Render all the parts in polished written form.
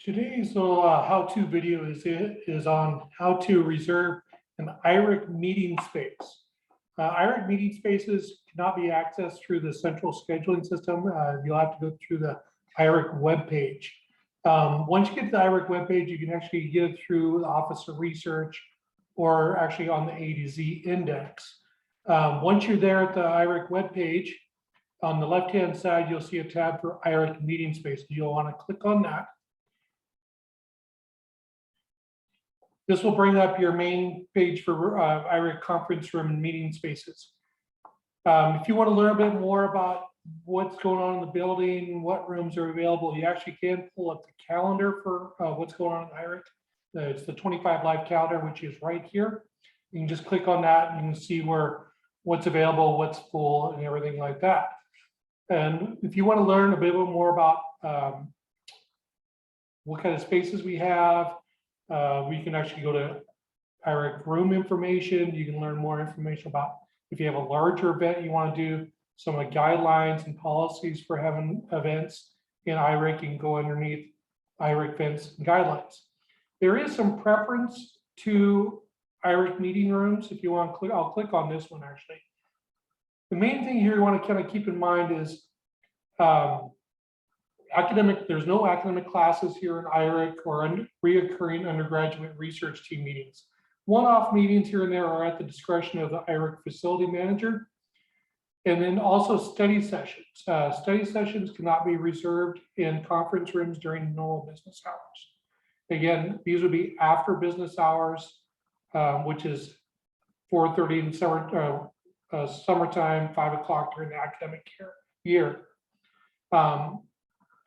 Today's how-to video is on how to reserve an IRIC meeting space. IRIC meeting spaces cannot be accessed through the central scheduling system. You'll have to go through the IRIC webpage. Once you get to the IRIC webpage, you can actually get it through the Office of Research or actually on the A to Z index. Once you're there at the IRIC webpage, on the left-hand side, you'll see a tab for IRIC meeting spaces. You'll want to click on that. This will bring up your main page for IRIC conference room and meeting spaces. If you want to learn a bit more about what's going on in the building, what rooms are available, you actually can pull up the calendar for what's going on in IRIC. It's the 25 live calendar, which is right here. You can just click on that and you can see what's available, what's full, and everything like that. And if you want to learn a bit more about what kind of spaces we have, we can actually go to IRIC room information. You can learn more information about if you have a larger event you want to do, some of the guidelines and policies for having events in IRIC. You can go underneath IRIC events and guidelines. There is some preference to IRIC meeting rooms. If you want to click, I'll click on this one actually. The main thing here you want to kind of keep in mind is there's no academic classes here in IRIC or reoccurring undergraduate research team meetings. One-off meetings here and there are at the discretion of the IRIC facility manager. And then also study sessions. Study sessions cannot be reserved in conference rooms during normal business hours. Again, these would be after business hours, which is 4:30 in summertime, 5 o'clock during the academic year.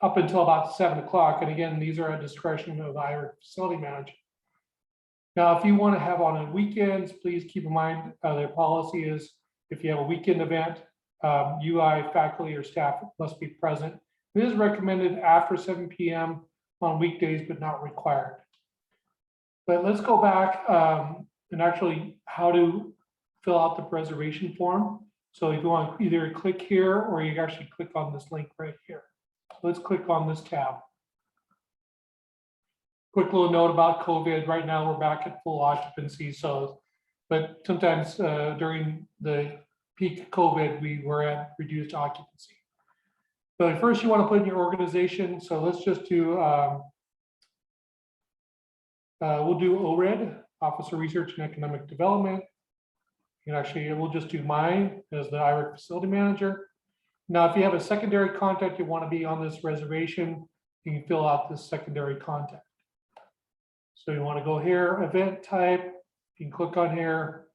Up until about 7 o'clock. And again, these are at discretion of the IRIC facility manager. Now, if you want to have on weekends, please keep in mind their policy is if you have a weekend event, UI faculty or staff must be present. It is recommended after 7 p.m. on weekdays, but not required. But let's go back and actually how to fill out the reservation form. So if you want to either click here or you actually click on this link right here. Let's click on this tab. Quick little note about COVID. Right now we're back at full occupancy. But sometimes during the peak COVID, we were at reduced occupancy. But first you want to put in your organization. So let's just do, we'll do ORED, Office of Research and Economic Development. And actually we'll just do mine as the IRIC facility manager. Now, if you have a secondary contact you want to be on this reservation, you can fill out this secondary contact. So you want to go here, event type, you can click on here,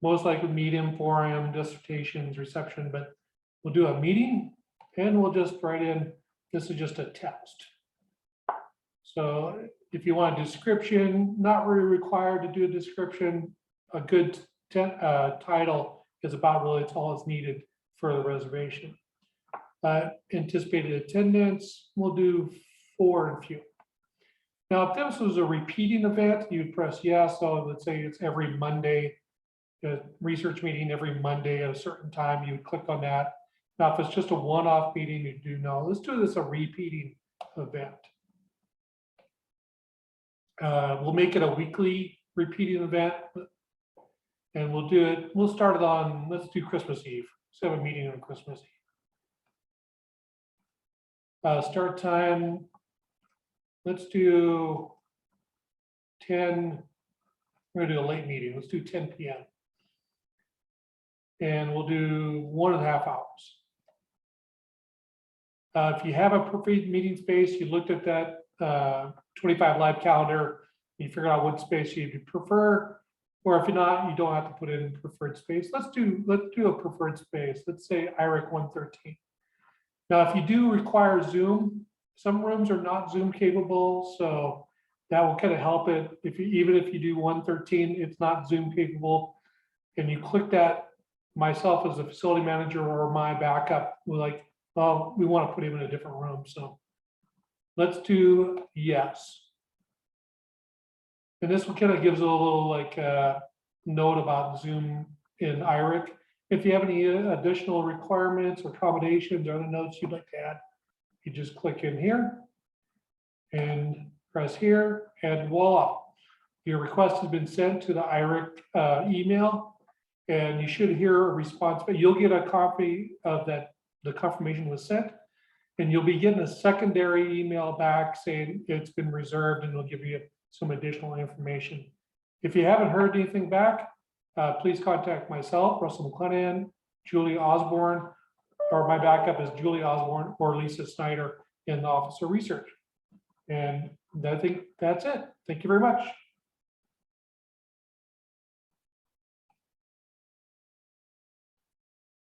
most likely medium, forum, dissertations, reception, but we'll do a meeting and we'll just write in, this is just a text. So if you want a description, not really required to do a description, a good title is about really, it's all that's needed for the reservation. Anticipated attendance, we'll do 4 and few. Now, if this was a repeating event, you'd press yes. So let's say it's every Monday, a research meeting every Monday at a certain time, you would click on that. Now, if it's just a one-off meeting, you do no. Let's do this a repeating event. We'll make it a weekly repeating event, and we'll start it on, let's do Christmas Eve. Let's have a meeting on Christmas Eve. Start time, let's do 10, we're gonna do a late meeting. Let's do 10 p.m. And we'll do 1.5 hours. If you have a preferred meeting space, you looked at that 25 live calendar, you figure out what space you prefer, or if you're not, you don't have to put it in preferred space. Let's do a preferred space. Let's say IRIC 113. Now, if you do require Zoom, some rooms are not Zoom capable, so that will kind of help it. Even if you do 113, it's not Zoom capable, and you click that, myself as a facility manager or my backup, we're like, oh, we want to put him in a different room. So let's do yes. And this one kind of gives a little like note about Zoom in IRIC. If you have any additional requirements or accommodations or other notes you'd like to add, you just click in here and press here, and voila. Your request has been sent to the IRIC email, and you should hear a response, but you'll get a copy of that, the confirmation was sent, and you'll be getting a secondary email back saying it's been reserved, and it'll give you some additional information. If you haven't heard anything back, please contact myself, Russell McLennan, Julie Osborne, or my backup is Julie Osborne or Lisa Snyder in the Office of Research. And I think that's it. Thank you very much.